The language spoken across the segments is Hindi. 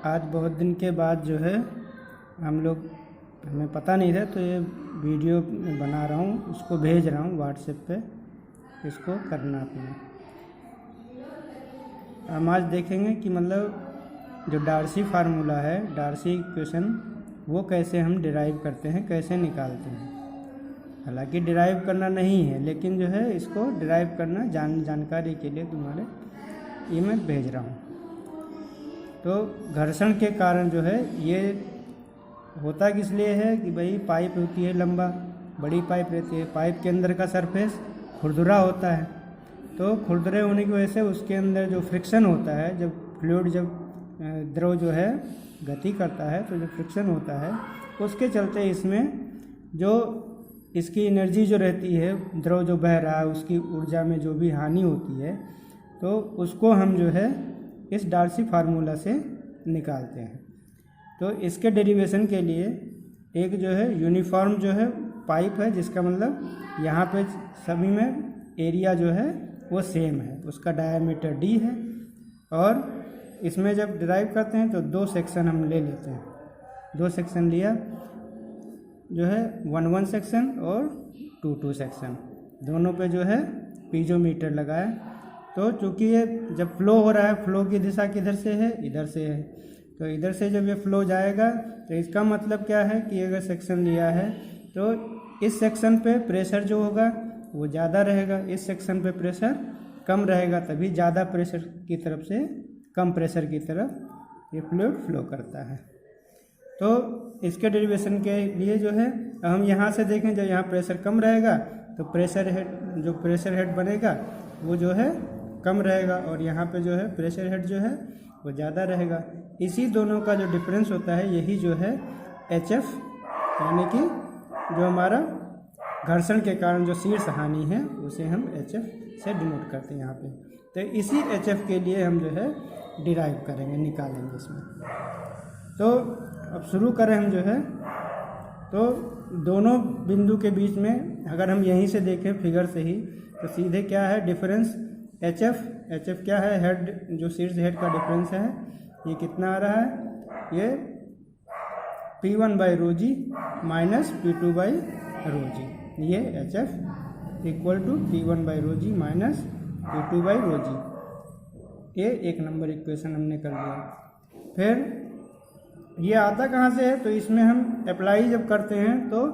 आज बहुत दिन के बाद जो है हमें पता नहीं था, तो ये वीडियो बना रहा हूँ, उसको भेज रहा हूँ व्हाट्सएप पे, इसको करना अपना। हम आज देखेंगे कि मतलब जो डार्सी फार्मूला है, डार्सी इक्वेशन, वो कैसे हम डिराइव करते हैं, कैसे निकालते हैं। हालांकि डिराइव करना नहीं है, लेकिन जो है इसको डिराइव करना जानकारी के लिए तुम्हारे ये मैं भेज रहा हूँ। तो घर्षण के कारण जो है ये होता किस लिए है कि भाई पाइप होती है लंबा, बड़ी पाइप रहती है, पाइप के अंदर का सरफेस खुरदुरा होता है, तो खुरदुरे होने की वजह से उसके अंदर जो फ्रिक्शन होता है, जब फ्लूइड द्रव जो है गति करता है, तो जो फ्रिक्शन होता है उसके चलते इसमें जो इसकी एनर्जी जो रहती है, द्रव जो बह रहा है उसकी ऊर्जा में जो भी हानि होती है, तो उसको हम जो है इस डार्सी फार्मूला से निकालते हैं। तो इसके डेरिवेशन के लिए एक जो है यूनिफॉर्म जो है पाइप है, जिसका मतलब यहाँ पे सभी में एरिया जो है वो सेम है, उसका डायमीटर d है, और इसमें जब डिराइव करते हैं तो 2 सेक्शन हम ले लेते हैं। 2 सेक्शन लिया जो है 1 सेक्शन और 2 सेक्शन, दोनों पे जो है पीजोमीटर लगाया। तो चूँकि ये जब फ्लो हो रहा है, फ्लो की दिशा किधर से है, इधर से है, तो इधर से जब ये फ्लो जाएगा तो इसका मतलब क्या है कि अगर सेक्शन लिया है तो इस सेक्शन पे प्रेशर जो होगा वो ज़्यादा रहेगा, इस सेक्शन पे प्रेशर कम रहेगा, तभी ज़्यादा प्रेशर की तरफ से कम प्रेशर की तरफ ये फ्लूइड फ्लो करता है। तो इसके डेरिवेशन के लिए जो है हम यहाँ से देखें, जब यहाँ प्रेशर कम रहेगा तो प्रेशर हेड बनेगा वो जो है कम रहेगा, और यहाँ पे जो है प्रेशर हेड जो है वो ज़्यादा रहेगा। इसी दोनों का जो डिफरेंस होता है यही जो है HF, यानी कि जो हमारा घर्षण के कारण जो शीर्ष हानि है उसे हम HF से डिनोट करते हैं यहाँ पे। तो इसी HF के लिए हम जो है डिराइव करेंगे, निकालेंगे इसमें। तो अब शुरू करें हम जो है, तो दोनों बिंदु के बीच में अगर हम यहीं से देखें फिगर से ही, तो सीधे क्या है डिफरेंस HF क्या है, हेड जो शीर्ष हेड का डिफरेंस है, ये कितना आ रहा है, ये P1/ρg माइनस P2/ρg, ये HF equal to P1/ρg minus P2/ρg। ये 1 नंबर इक्वेशन हमने कर लिया। फिर ये आता कहाँ से है, तो इसमें हम अप्लाई जब करते हैं तो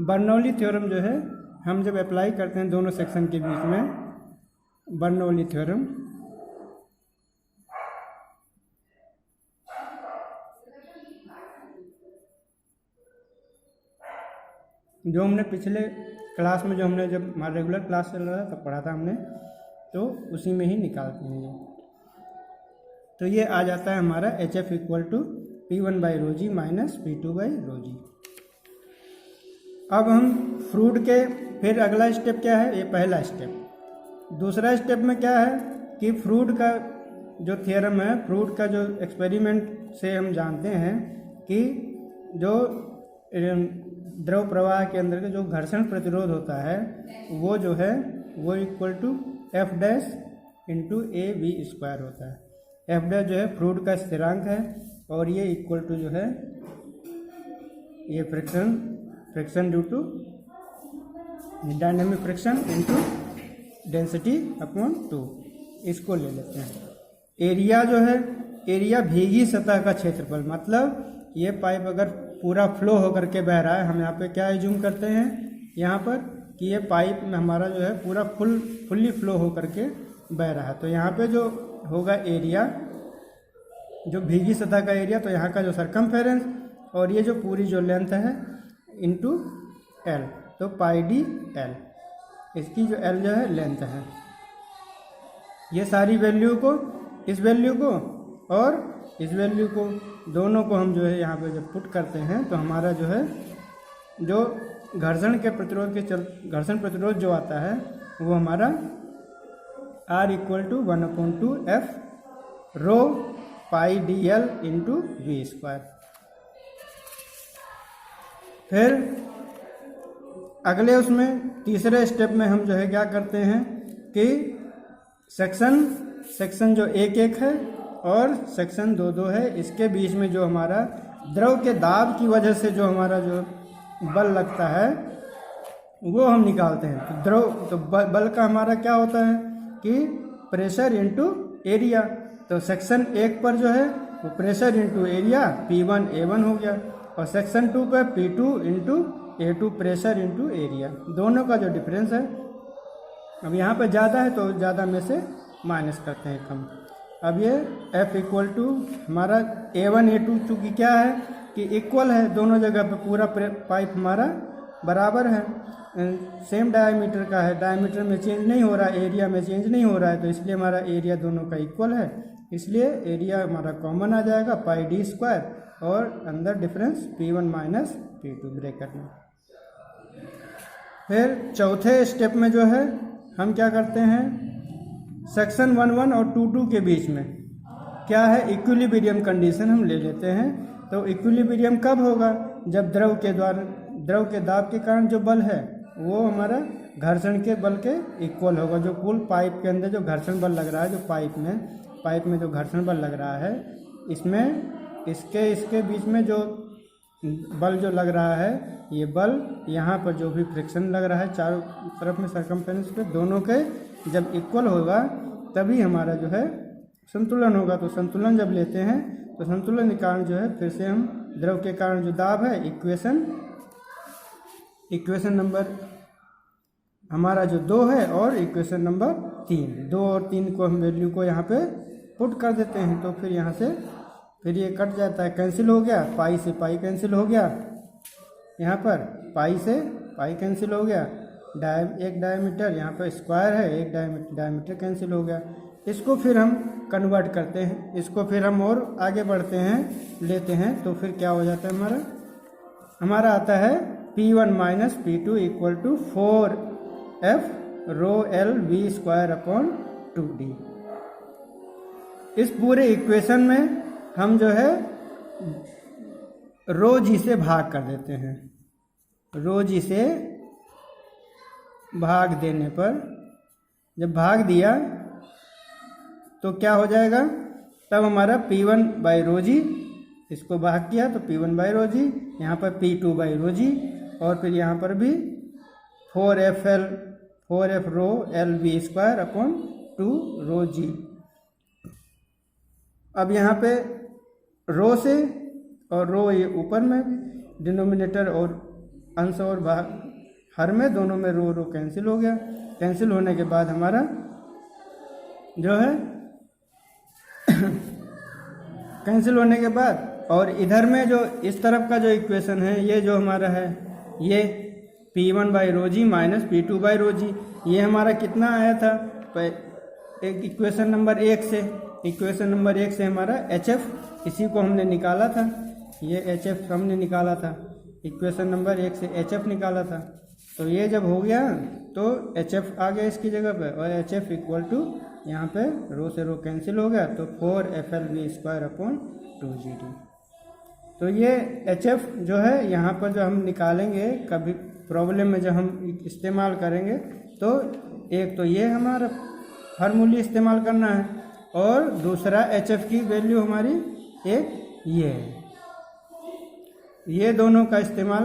बर्नौली थ्योरम जो है हम जब अप्लाई करते हैं दोनों सेक्शन के बीच में, बर्नौली थ्योरम, जो हमने पिछले क्लास में, जो हमने जब हमारा रेगुलर क्लास चल रहा था तब पढ़ा था हमने, तो उसी में ही निकालते हैं ये। तो ये आ जाता है हमारा HF equal to P1/ρg minus P2/ρg। अब हम फ्रूट के फिर अगला स्टेप क्या है, ये पहला स्टेप। दूसरा स्टेप में क्या है कि फ्रूट का जो थ्योरम है, फ्रूट का जो एक्सपेरिमेंट से हम जानते हैं कि जो द्रव प्रवाह के अंदर का जो घर्षण प्रतिरोध होता है वो जो है वो equal to F dash into AV² होता है। F डैश जो है फ्रूट का स्थिरांक है, और ये इक्वल टू जो है ये friction due to dynamic friction into density upon 2, इसको ले लेते हैं। एरिया जो है, एरिया भीगी सतह का क्षेत्रफल, मतलब ये पाइप अगर पूरा फ्लो होकर के बह रहा है, हम यहाँ पे क्या एज्यूम करते हैं यहाँ पर कि ये पाइप में हमारा जो है पूरा फुल्ली फ्लो होकर के बह रहा है, तो यहाँ पे जो होगा एरिया, जो भीगी सतह का एरिया, तो यहाँ का जो सरकमफेरेंस और ये जो पूरी जो लेंथ है इंटू L, तो πdL, इसकी जो L जो है लेंथ है। ये सारी वैल्यू को, इस वैल्यू को और इस वैल्यू को, दोनों को हम जो है यहाँ पे जब पुट करते हैं तो हमारा जो है जो घर्षण प्रतिरोध जो आता है वो हमारा R equal to 1/2F rho πdL into V²। फिर अगले उसमें तीसरे स्टेप में हम जो है क्या करते हैं कि सेक्शन जो एक है और सेक्शन 2 है। इसके बीच में जो हमारा द्रव के दाब की वजह से जो हमारा जो बल लगता है वो हम निकालते हैं। तो बल का हमारा क्या होता है कि प्रेशर इंटू एरिया। तो सेक्शन 1 पर जो है वो pressure into area P1 A1 हो गया, और सेक्शन 2 पर P2 into A2 pressure into area, दोनों का जो डिफरेंस है। अब यहाँ पर ज़्यादा है तो ज़्यादा में से माइनस करते हैं कम। अब ये F इक्वल टू हमारा A1 A2 चूँकि क्या है कि इक्वल है, दोनों जगह पे पूरा पाइप हमारा बराबर है, सेम डायमीटर का है, डायमीटर में चेंज नहीं हो रहा है, एरिया में चेंज नहीं हो रहा है, तो इसलिए हमारा एरिया दोनों का इक्वल है, इसलिए एरिया हमारा कॉमन आ जाएगा पाई डी स्क्वायर, और अंदर difference P1 minus P2 bracket में। फिर चौथे स्टेप में जो है हम क्या करते हैं, सेक्शन 1 और 2 के बीच में क्या है इक्विलिब्रियम कंडीशन हम ले लेते हैं। तो इक्विलिब्रियम कब होगा, जब द्रव के दाब के कारण जो बल है वो हमारा घर्षण के बल के इक्वल होगा। जो कुल पाइप के अंदर जो घर्षण बल लग रहा है, जो पाइप में जो घर्षण बल लग रहा है, इसमें इसके बीच में जो बल जो लग रहा है, ये बल यहाँ पर जो भी फ्रिक्शन लग रहा है चारों तरफ में सरकमफ्रेंस पे, दोनों के जब इक्वल होगा तभी हमारा जो है संतुलन होगा। तो संतुलन जब लेते हैं तो संतुलन के कारण जो है फिर से हम द्रव के कारण जो दाब है इक्वेशन नंबर हमारा जो 2 है, और इक्वेशन नंबर 2 और 3 को हम वैल्यू को यहाँ पे पुट कर देते हैं। तो फिर यहाँ से फिर ये कट जाता है, कैंसिल हो गया, पाई से पाई कैंसिल हो गया, यहाँ पर पाई से पाई कैंसिल हो गया, एक डायमीटर यहाँ पर स्क्वायर है, एक डायमीटर कैंसिल हो गया। इसको फिर हम कन्वर्ट करते हैं, इसको फिर हम और आगे बढ़ते हैं, लेते हैं, तो फिर क्या हो जाता है हमारा आता है P1 minus P2 equal to 4F rho L V square upon 2D। इस पूरे इक्वेशन में हम जो है रो जी से भाग कर देते हैं। रो जी से भाग देने पर, जब भाग दिया तो क्या हो जाएगा, तब हमारा P1 बाई रो जी, इसको भाग किया तो P1 बाई रो जी, यहाँ पर P2 बाई रो जी, और फिर यहाँ पर भी 4F rho L V square upon 2 रो जी। अब यहाँ पे रो से और रो ये ऊपर में डिनोमिनेटर और अंश और भाग हर में, दोनों में रो कैंसिल हो गया। कैंसिल होने के बाद हमारा जो है कैंसिल होने के बाद, और इधर में जो इस तरफ का जो इक्वेशन है, ये जो हमारा है ये P1 by row G minus P2 by row G, ये हमारा कितना आया था, एक इक्वेशन नंबर 1 से हमारा HF, इसी को हमने निकाला था, ये HF हमने निकाला था, इक्वेशन नंबर 1 से HF निकाला था। तो ये जब हो गया तो HF आ गया इसकी जगह पे, और HF इक्वल टू यहाँ पे रो से रो कैंसिल हो गया, तो 4FLV स्क्वायर अपॉन 2GD। तो ये HF जो है यहाँ पर जो हम निकालेंगे कभी प्रॉब्लम में जब हम इस्तेमाल करेंगे, तो एक तो ये हमारा फार्मूली इस्तेमाल करना है, और दूसरा HF की वैल्यू हमारी एक ये है। ये दोनों का इस्तेमाल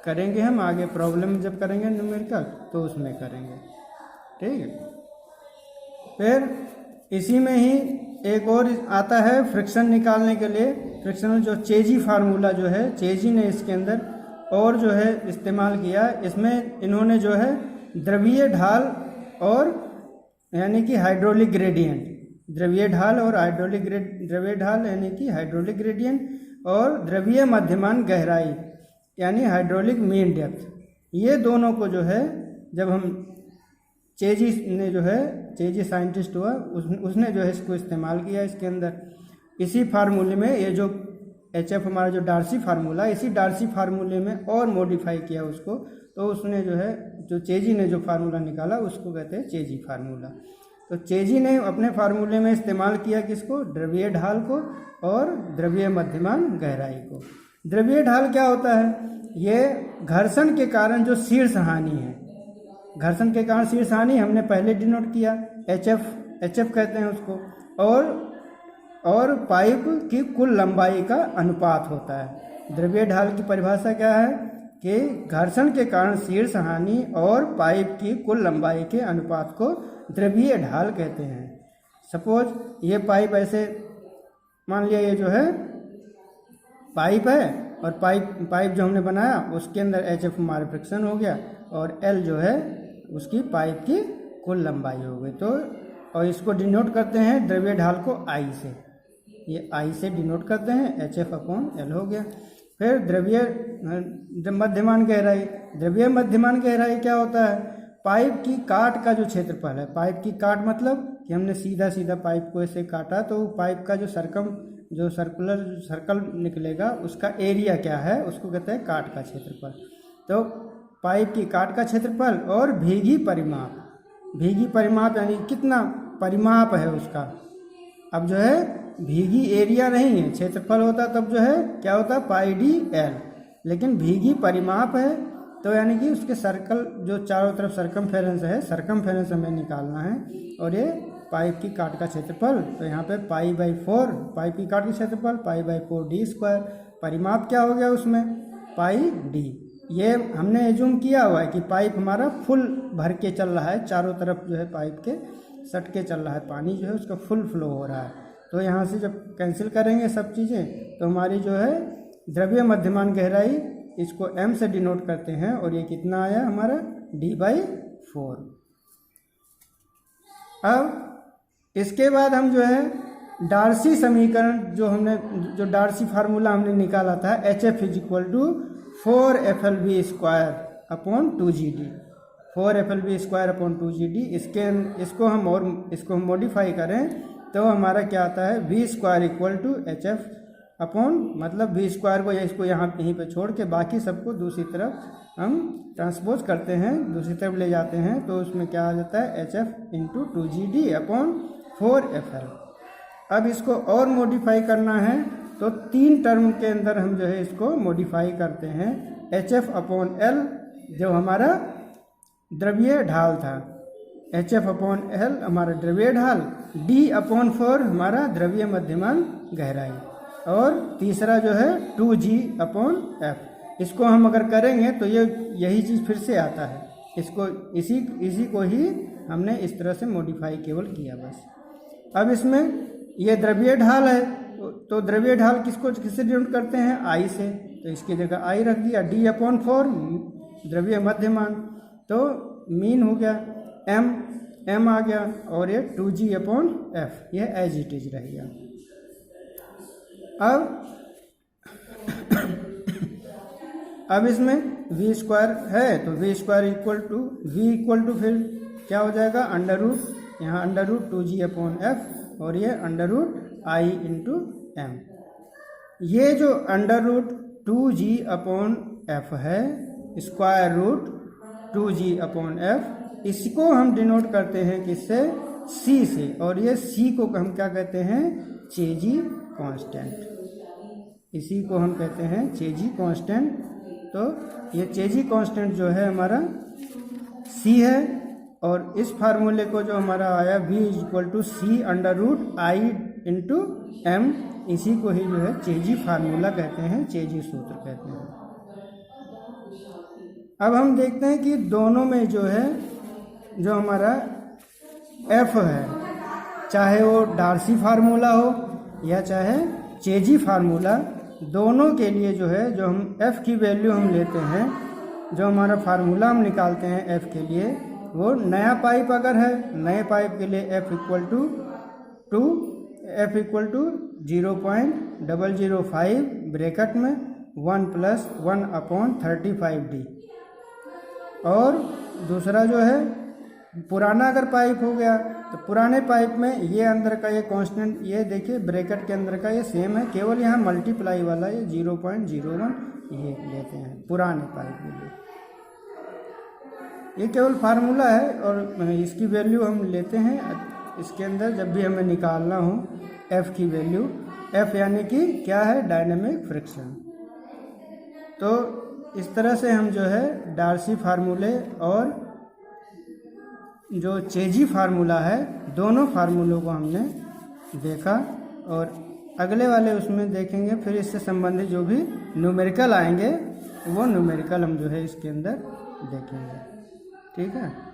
करेंगे हम आगे प्रॉब्लम जब करेंगे न्यूमेरिकल, तो उसमें करेंगे, ठीक है। फिर इसी में ही एक और आता है फ्रिक्शन निकालने के लिए, फ्रिक्शनल जो चेजी फार्मूला जो है, चेजी ने इसके अंदर और जो है इस्तेमाल किया। इसमें इन्होंने जो है द्रवीय ढाल और यानी कि हाइड्रोलिक ग्रेडियंट, द्रवीय ढाल और द्रवीय ढाल यानी कि हाइड्रोलिक ग्रेडियंट, और द्रवीय मध्यमान गहराई यानी हाइड्रोलिक मीन डेप्थ, ये दोनों को जो है जब हम चेजी साइंटिस्ट हुआ, उसने जो है इसको इस्तेमाल किया इसके अंदर। इसी फार्मूले में ये जो HF हमारा जो डार्सी फार्मूला, इसी डार्सी फार्मूले में और मॉडिफाई किया उसको, तो उसने जो है जो चेजी ने जो फार्मूला निकाला उसको कहते हैं चेजी फार्मूला। तो चेजी ने अपने फार्मूले में इस्तेमाल किया किसको, द्रवीय ढाल को और द्रवीय मध्यमान गहराई को। द्रवीय ढाल क्या होता है, ये घर्षण के कारण जो शीर्ष हानि है, घर्षण के कारण शीर्ष हानि हमने पहले डिनोट किया, HF कहते हैं उसको, और और पाइप की कुल लंबाई का अनुपात होता है। द्रव्य ढाल की परिभाषा क्या है कि घर्षण के कारण शीर्ष हानि और पाइप की कुल लंबाई के अनुपात को द्रव्यीय ढाल कहते हैं। सपोज ये पाइप ऐसे मान लिया, ये जो है पाइप है और पाइप जो हमने बनाया उसके अंदर HF हमारा फ्रिक्शन हो गया और L जो है उसकी पाइप की कुल लंबाई हो गई। तो और इसको डिनोट करते हैं द्रव्य ढाल को I से, ये I से डिनोट करते हैं, HF/L हो गया। फिर द्रव्य मध्यमान गहराई, द्रव्य मध्यमान गहराई क्या होता है? पाइप की काट का जो क्षेत्रफल है, पाइप की काट मतलब कि हमने सीधा सीधा पाइप को ऐसे काटा तो पाइप का जो सर्कल निकलेगा उसका एरिया क्या है, उसको कहते हैं काट का क्षेत्रफल। तो पाइप की काट का क्षेत्रफल और भीगी परिमाप, भीगी परिमाप यानी कितना परिमाप है उसका। अब जो है भीगी एरिया नहीं है, क्षेत्रफल होता तब जो है क्या होता है πd/L, लेकिन भीगी परिमाप है तो यानी कि उसके सर्कल जो चारों तरफ सरकमफेरेंस है, सरकमफेरेंस हमें निकालना है। और ये पाइप की काट का क्षेत्रफल, तो यहाँ पे π/4 पाइप की काट का क्षेत्रफल π/4d²। परिमाप क्या हो गया उसमें πd। ये हमने एज्यूम किया हुआ है कि पाइप हमारा फुल भर के चल रहा है, चारों तरफ जो है पाइप के सट के चल रहा है, पानी जो है उसका फुल फ्लो हो रहा है। तो यहाँ से जब कैंसिल करेंगे सब चीज़ें तो हमारी जो है द्रव्य मध्यमान गहराई, इसको m से डिनोट करते हैं और ये कितना आया हमारा d/4। अब इसके बाद हम जो है डार्सी समीकरण जो डार्सी फार्मूला हमने निकाला था HF = 4FLV²/2GD, 4FLV²/2GD। इसको हम मॉडिफाई करें तो हमारा क्या आता है V² = HF मतलब V² को इसको यहीं पे छोड़ के बाकी सबको दूसरी तरफ हम ट्रांसपोज करते हैं, दूसरी तरफ ले जाते हैं तो उसमें क्या आ जाता है HF × 2GD/4FL। अब इसको और मॉडिफाई करना है तो 3 टर्म के अंदर हम जो है इसको मॉडिफाई करते हैं। HF/L जो हमारा द्रव्य ढाल था, HF/L हमारा द्रव्य ढाल, D/4 हमारा द्रव्य मध्यमान गहराई और तीसरा जो है 2G/F। इसको हम अगर करेंगे तो यही चीज़ फिर से आता है, इसको इसी को ही हमने इस तरह से मॉडिफाई केवल किया बस। अब इसमें ये द्रव्य ढाल है तो द्रव्य ढाल किससे डिनोट करते हैं I से, तो इसकी जगह I रख दिया। D/4 द्रव्य मध्यमान, तो मीन हो गया, m आ गया और ये 2G/F ये एज इट इज रहेगा। अब इसमें V² है तो V² = फिर क्या हो जाएगा √ यहाँ √2G/F और ये √I × m। ये जो √2G/F है, √2G/F, इसको हम डिनोट करते हैं किससे? C से, और ये C को हम क्या कहते हैं? चेजी कांस्टेंट। इसी को हम कहते हैं चेजी कांस्टेंट। तो ये चेजी कांस्टेंट जो है हमारा C है और इस फार्मूले को जो हमारा आया V = C √I × m, इसी को ही जो है चेजी फार्मूला कहते हैं, चेजी सूत्र कहते हैं। अब हम देखते हैं कि दोनों में जो है जो हमारा F है, चाहे वो डार्सी फार्मूला हो या चाहे चेजी फार्मूला, दोनों के लिए जो है जो हम F की वैल्यू हम लेते हैं, जो हमारा फार्मूला हम निकालते हैं F के लिए, वो नया पाइप अगर है, नए पाइप के लिए F = 0.005 ब्रैकेट में 1 + 1/35D। और दूसरा जो है पुराना अगर पाइप हो गया तो पुराने पाइप में ये अंदर का ये कांस्टेंट, ये देखिए ब्रैकेट के अंदर का ये सेम है, केवल यहाँ मल्टीप्लाई वाला ये 0.01 ये लेते हैं पुराने पाइप के लिए। ये केवल फार्मूला है और इसकी वैल्यू हम लेते हैं इसके अंदर जब भी हमें निकालना हो F की वैल्यू। F यानी कि क्या है? Dynamic friction. तो इस तरह से हम जो है डार्सी फार्मूले और जो चेजी फार्मूला है, दोनों फार्मूलों को हमने देखा और अगले वाले उसमें देखेंगे फिर इससे संबंधित जो भी न्यूमेरिकल आएंगे वो न्यूमेरिकल हम जो है इसके अंदर देखेंगे। ठीक है।